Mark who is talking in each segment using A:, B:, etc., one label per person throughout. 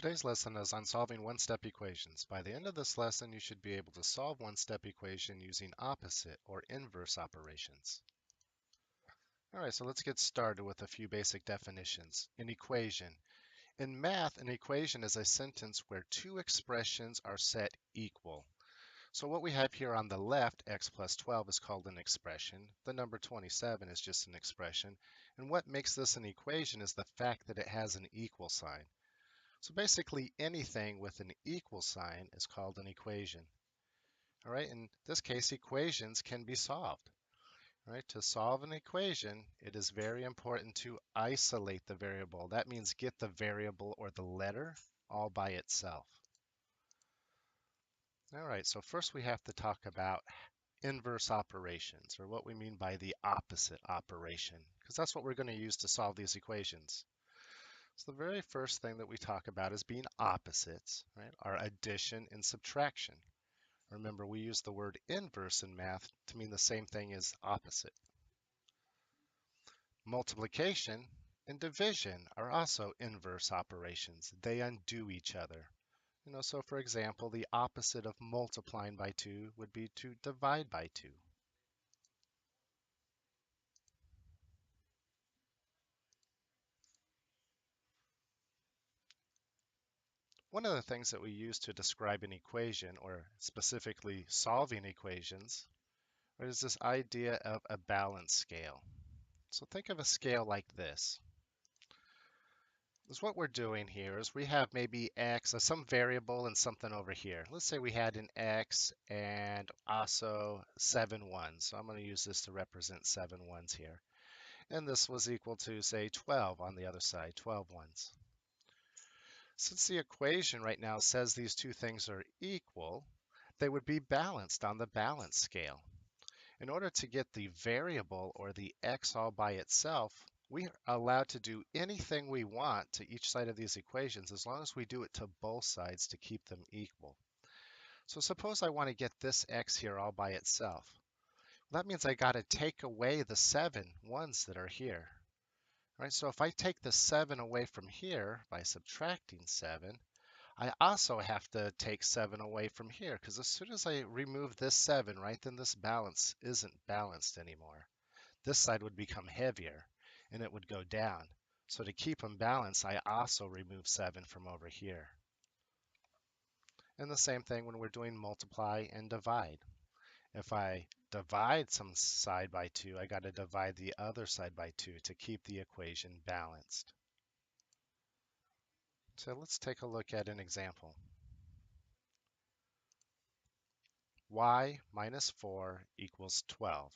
A: Today's lesson is on solving one-step equations. By the end of this lesson, you should be able to solve one-step equation using opposite or inverse operations. All right, so let's get started with a few basic definitions. An equation. In math, an equation is a sentence where two expressions are set equal. So what we have here on the left, x plus 12, is called an expression. The number 27 is just an expression. And what makes this an equation is the fact that it has an equal sign. So basically anything with an equal sign is called an equation. All right, in this case, equations can be solved. All right, to solve an equation, it is very important to isolate the variable. That means get the variable or the letter all by itself. All right, so first we have to talk about inverse operations, or what we mean by the opposite operation, because that's what we're going to use to solve these equations. So the very first thing that we talk about is being opposites, right? Are addition and subtraction. Remember, we use the word inverse in math to mean the same thing as opposite. Multiplication and division are also inverse operations. They undo each other. So for example, the opposite of multiplying by 2 would be to divide by 2. One of the things that we use to describe an equation, or specifically solving equations, is this idea of a balance scale. So think of a scale like this. What we're doing here is we have maybe x, some variable and something over here. Let's say we had an x and also 7 ones. So I'm going to use this to represent 7 ones here. And this was equal to, say, 12 on the other side, 12 ones. Since the equation right now says these two things are equal, they would be balanced on the balance scale. In order to get the variable or the x all by itself, we are allowed to do anything we want to each side of these equations as long as we do it to both sides to keep them equal. So suppose I want to get this x here all by itself. Well, that means I got to take away the 7 ones that are here. Right? So if I take the 7 away from here by subtracting 7, I also have to take 7 away from here, because as soon as I remove this 7, right, then this balance isn't balanced anymore. This side would become heavier and it would go down. So to keep them balanced, I also remove 7 from over here. And the same thing when we're doing multiply and divide. If I divide some side by 2, I got to divide the other side by 2 to keep the equation balanced. So let's take a look at an example. Y minus 4 equals 12.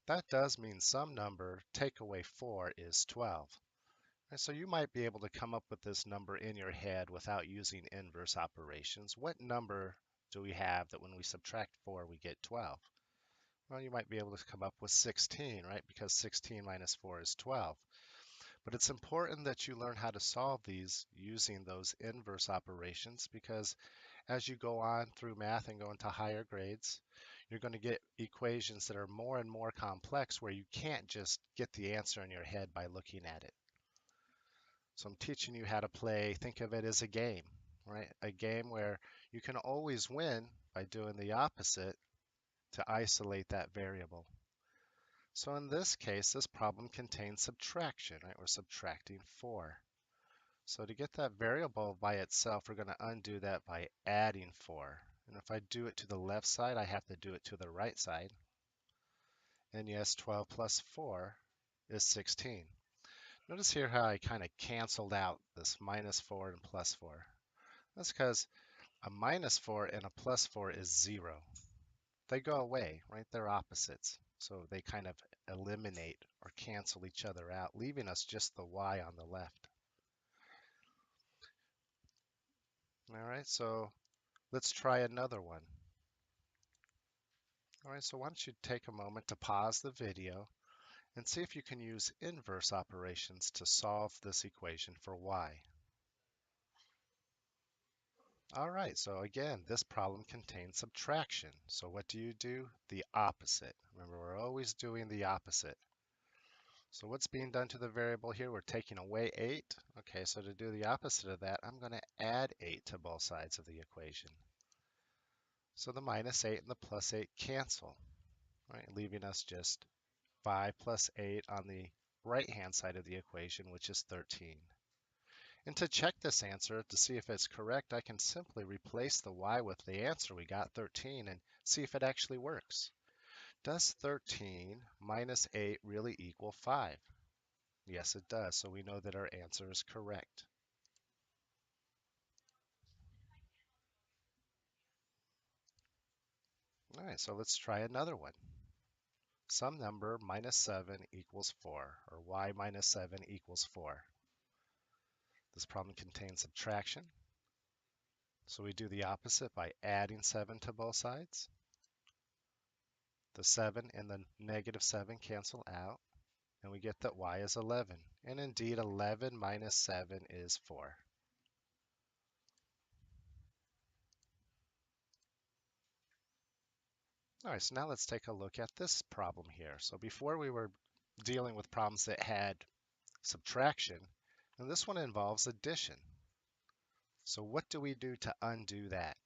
A: That does mean some number, take away 4, is 12. And so you might be able to come up with this number in your head without using inverse operations. What number do we have that when we subtract 4, we get 12? Well, you might be able to come up with 16, right? Because 16 minus 4 is 12. But it's important that you learn how to solve these using those inverse operations, because as you go on through math and go into higher grades, you're going to get equations that are more and more complex where you can't just get the answer in your head by looking at it. So I'm teaching you how to play, think of it as a game, right? A game where you can always win by doing the opposite to isolate that variable. So in this case, this problem contains subtraction, right? We're subtracting 4. So to get that variable by itself, we're going to undo that by adding 4. And if I do it to the left side, I have to do it to the right side. And yes, 12 plus 4 is 16. Notice here how I kind of canceled out this minus 4 and plus 4. That's because a minus 4 and a plus 4 is 0. They go away, right? They're opposites. So they kind of eliminate or cancel each other out, leaving us just the y on the left. All right, so let's try another one. All right, so why don't you take a moment to pause the video and see if you can use inverse operations to solve this equation for y. All right, so again, this problem contains subtraction. So what do? The opposite. Remember, we're always doing the opposite. So what's being done to the variable here? We're taking away 8. Okay, so to do the opposite of that, I'm going to add 8 to both sides of the equation. So the minus 8 and the plus 8 cancel, right, leaving us just 5 plus 8 on the right-hand side of the equation, which is 13. And to check this answer, to see if it's correct, I can simply replace the y with the answer we got, 13, and see if it actually works. Does 13 minus 8 really equal 5? Yes, it does, so we know that our answer is correct. All right, so let's try another one. Some number minus 7 equals 4, or y minus 7 equals 4. This problem contains subtraction, so we do the opposite by adding 7 to both sides. The 7 and the negative 7 cancel out, and we get that y is 11. And indeed, 11 minus 7 is 4. All right, so now let's take a look at this problem here. So before we were dealing with problems that had subtraction, and this one involves addition. So what do we do to undo that?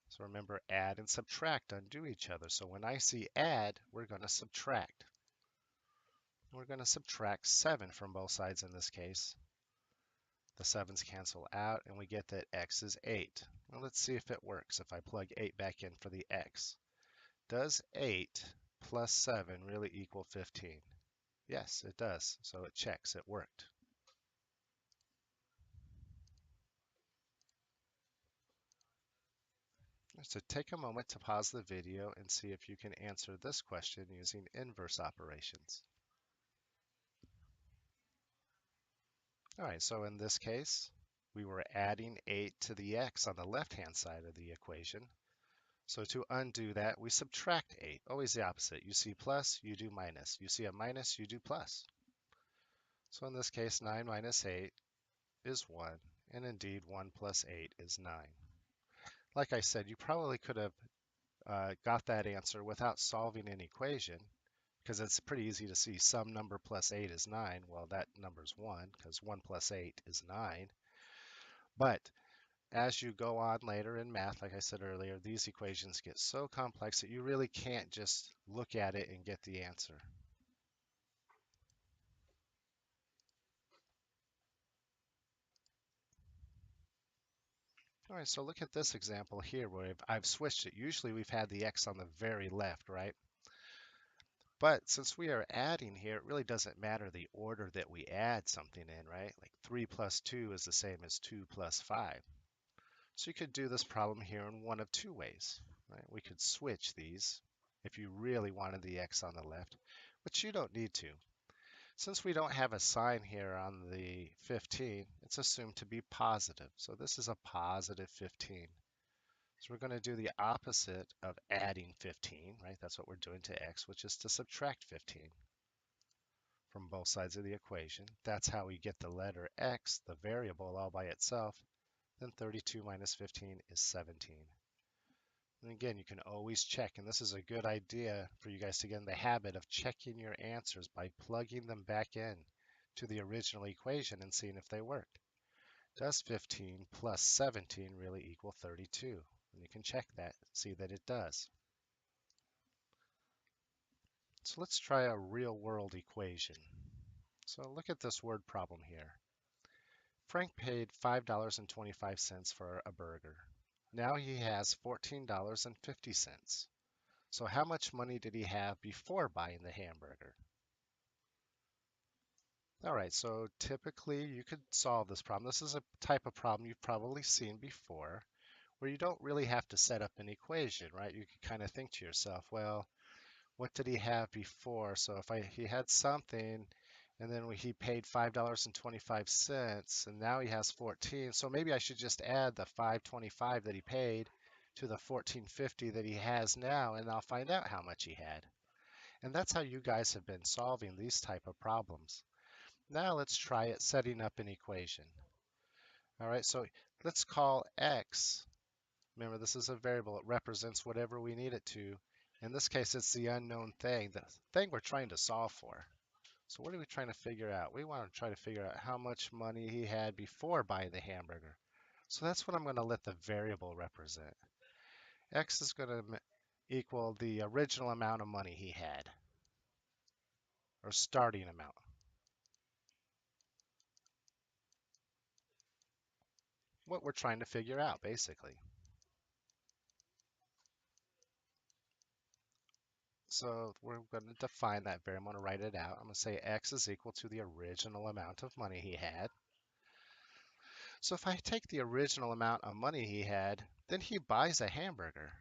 A: So remember, add and subtract undo each other. So when I see add, we're going to subtract. We're going to subtract 7 from both sides in this case. The 7's cancel out, and we get that x is 8. Well, let's see if it works if I plug 8 back in for the x. Does 8 plus 7 really equal 15? Yes, it does. So it checks. It worked. So take a moment to pause the video and see if you can answer this question using inverse operations. All right, so in this case, we were adding 8 to the x on the left-hand side of the equation. So to undo that, we subtract 8. Always the opposite. You see plus, you do minus. You see a minus, you do plus. So in this case, 9 minus 8 is 1, and indeed 1 plus 8 is 9. Like I said, you probably could have got that answer without solving an equation, because it's pretty easy to see some number plus 8 is 9. Well, that number's 1, because 1 plus 8 is 9. But as you go on later in math, like I said earlier, these equations get so complex that you really can't just look at it and get the answer. All right, so look at this example here where I've switched it. Usually we've had the x on the very left, right? But since we are adding here, it really doesn't matter the order that we add something in, right? Like 3 plus 2 is the same as 2 plus 5. So you could do this problem here in one of two ways, right? We could switch these if you really wanted the x on the left, but you don't need to. Since we don't have a sign here on the 15, it's assumed to be positive. So this is a positive 15. So we're going to do the opposite of adding 15, right? That's what we're doing to x, which is to subtract 15 from both sides of the equation. That's how we get the letter x, the variable, all by itself. Then 32 minus 15 is 17. And again, you can always check, and this is a good idea for you guys to get in the habit of checking your answers by plugging them back in to the original equation and seeing if they work. Does 15 plus 17 really equal 32? And you can check that, see that it does. So let's try a real world equation. So look at this word problem here. Frank paid $5.25 for a burger. Now he has $14.50. So how much money did he have before buying the hamburger? All right, so typically you could solve this problem. This is a type of problem you've probably seen before, where you don't really have to set up an equation, right? You can kind of think to yourself, well, what did he have before? So if he had something, and then he paid $5.25, and now he has 14, so maybe I should just add the 5.25 that he paid to the 14.50 that he has now, and I'll find out how much he had. And that's how you guys have been solving these type of problems. Now let's try it setting up an equation. All right, so let's call x, remember this is a variable, it represents whatever we need it to. In this case, it's the unknown thing, the thing we're trying to solve for. So what are we trying to figure out? We want to try to figure out how much money he had before buying the hamburger. So that's what I'm going to let the variable represent. X is going to equal the original amount of money he had, or starting amount. What we're trying to figure out, basically. So we're going to define that variable. I'm going to write it out. I'm going to say X is equal to the original amount of money he had. So if I take the original amount of money he had, then he buys a hamburger.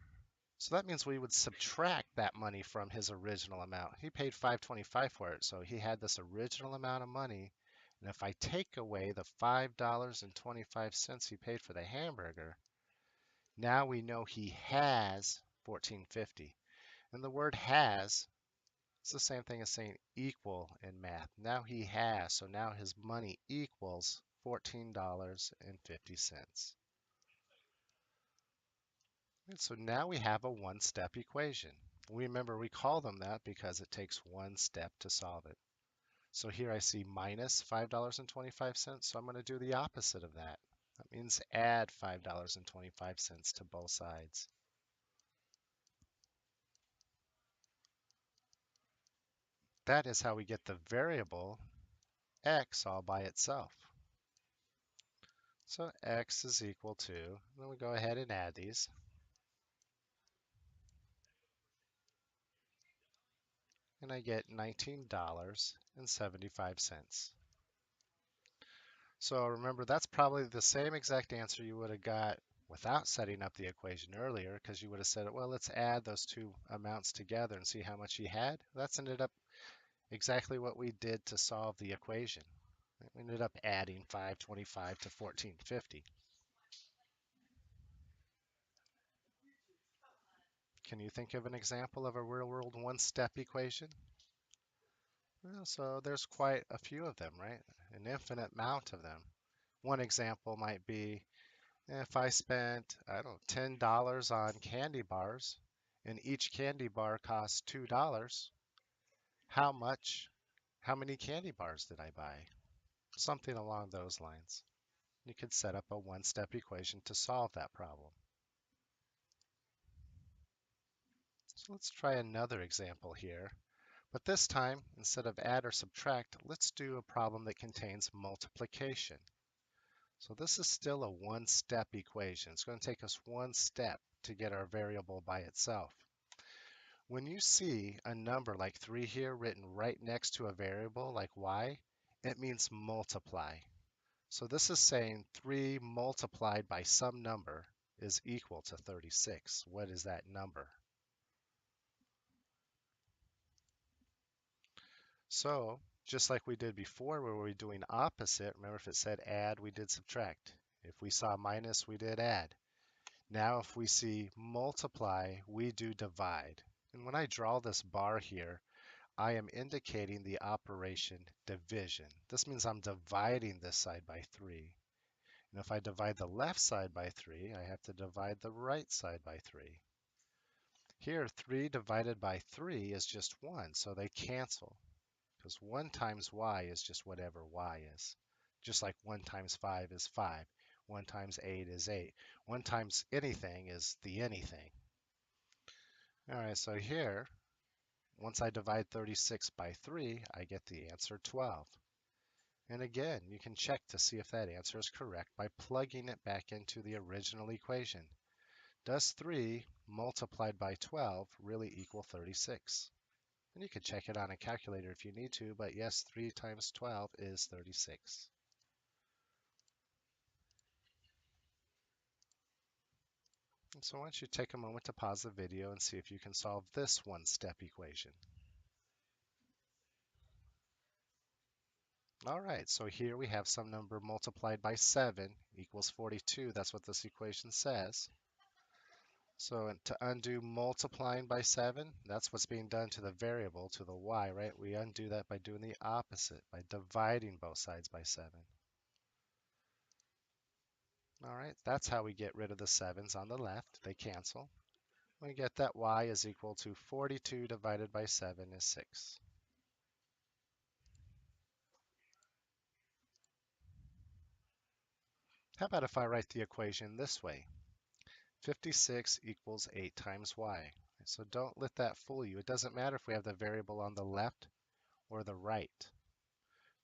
A: So that means we would subtract that money from his original amount. He paid $5.25 for it, so he had this original amount of money. And if I take away the $5.25 he paid for the hamburger, now we know he has $14.50. And the word has is the same thing as saying equal in math. Now he has, so now his money equals $14.50. And so now we have a one-step equation. Remember, we call them that because it takes one step to solve it. So here I see minus $5.25, so I'm going to do the opposite of that. That means add $5.25 to both sides. That is how we get the variable x all by itself. So x is equal to, then we go ahead and add these. And I get $19.75. So remember, that's probably the same exact answer you would have got without setting up the equation earlier, because you would have said, well, let's add those two amounts together and see how much you had. That's ended up exactly what we did to solve the equation. We ended up adding 525 to 1450. Can you think of an example of a real-world one-step equation? Well, so there's quite a few of them, right? An infinite amount of them. One example might be if I spent, I don't know, $10 on candy bars and each candy bar costs $2, how many candy bars did I buy? Something along those lines. You could set up a one-step equation to solve that problem. So let's try another example here. But this time, instead of add or subtract, let's do a problem that contains multiplication. So this is still a one-step equation. It's going to take us one step to get our variable by itself. When you see a number like 3 here written right next to a variable like y, it means multiply. So this is saying 3 multiplied by some number is equal to 36. What is that number? So just like we did before where we were doing opposite, remember if it said add, we did subtract. If we saw minus, we did add. Now if we see multiply, we do divide. And when I draw this bar here, I am indicating the operation division. This means I'm dividing this side by 3. And if I divide the left side by 3, I have to divide the right side by 3. Here, 3 divided by 3 is just 1, so they cancel. Because 1 times y is just whatever y is. Just like 1 times 5 is 5. 1 times 8 is 8. 1 times anything is the anything. All right, so here, once I divide 36 by 3, I get the answer 12. And again, you can check to see if that answer is correct by plugging it back into the original equation. Does 3 multiplied by 12 really equal 36? And you can check it on a calculator if you need to, but yes, 3 times 12 is 36. And so why don't you take a moment to pause the video and see if you can solve this one-step equation. All right, so here we have some number multiplied by 7 equals 42. That's what this equation says. So to undo multiplying by 7, that's what's being done to the variable, to the y, right? We undo that by doing the opposite, by dividing both sides by 7. All right, that's how we get rid of the 7's on the left. They cancel. We get that y is equal to 42 divided by 7 is 6. How about if I write the equation this way? 56 equals 8 times y. So don't let that fool you. It doesn't matter if we have the variable on the left or the right.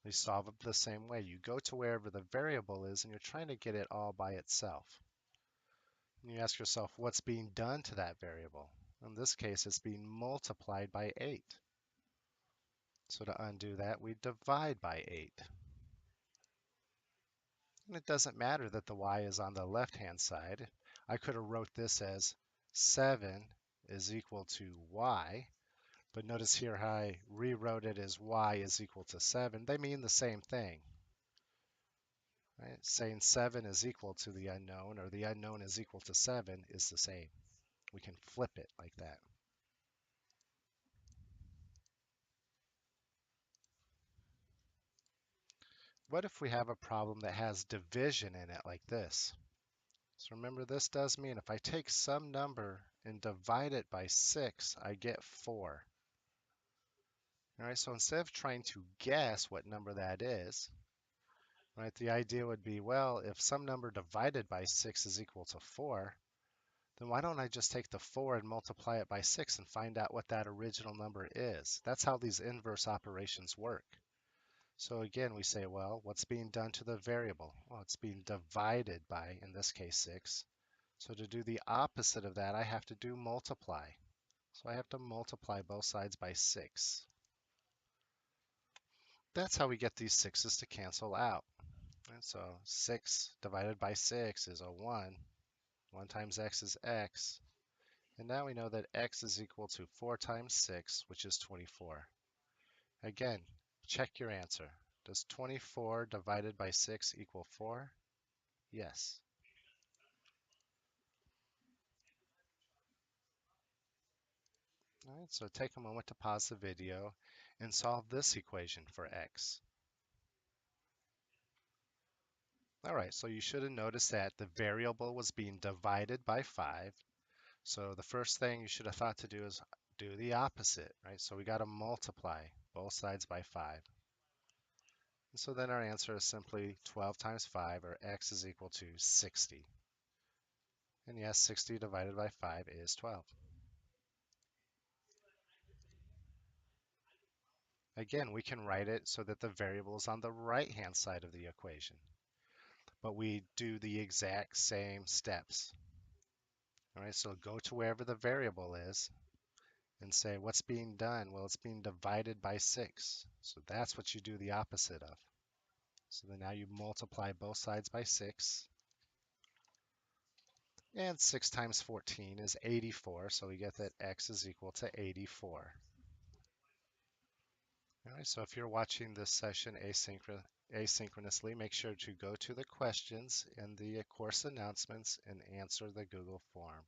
A: We solve it the same way. You go to wherever the variable is and you're trying to get it all by itself. And you ask yourself, what's being done to that variable? In this case, it's being multiplied by 8. So to undo that, we divide by 8. And it doesn't matter that the y is on the left-hand side. I could have wrote this as 7 is equal to y, but notice here how I rewrote it as y is equal to 7. They mean the same thing. Right? Saying 7 is equal to the unknown or the unknown is equal to 7 is the same. We can flip it like that. What if we have a problem that has division in it like this? So remember, this does mean if I take some number and divide it by 6, I get 4. All right, so instead of trying to guess what number that is, right, the idea would be, well, if some number divided by 6 is equal to 4, then why don't I just take the 4 and multiply it by 6 and find out what that original number is? That's how these inverse operations work. So again, we say, well, what's being done to the variable? Well, it's being divided by, in this case, 6. So to do the opposite of that, I have to do multiply. So I have to multiply both sides by 6. That's how we get these 6's to cancel out. And so 6 divided by 6 is a 1. 1 times x is x. And now we know that x is equal to 4 times 6, which is 24. Again, check your answer. Does 24 divided by 6 equal 4? Yes. All right, so take a moment to pause the video and solve this equation for x. All right, so you should have noticed that the variable was being divided by 5. So the first thing you should have thought to do is do the opposite, right? So we got to multiply both sides by 5. And so then our answer is simply 12 times 5, or x is equal to 60. And yes, 60 divided by 5 is 12. Again, we can write it so that the variable is on the right-hand side of the equation. But we do the exact same steps. All right, so go to wherever the variable is and say, what's being done? Well, it's being divided by 6. So that's what you do the opposite of. So then now you multiply both sides by 6. And 6 times 14 is 84. So we get that x is equal to 84. All right, so if you're watching this session asynchronously, make sure to go to the questions in the course announcements and answer the Google form.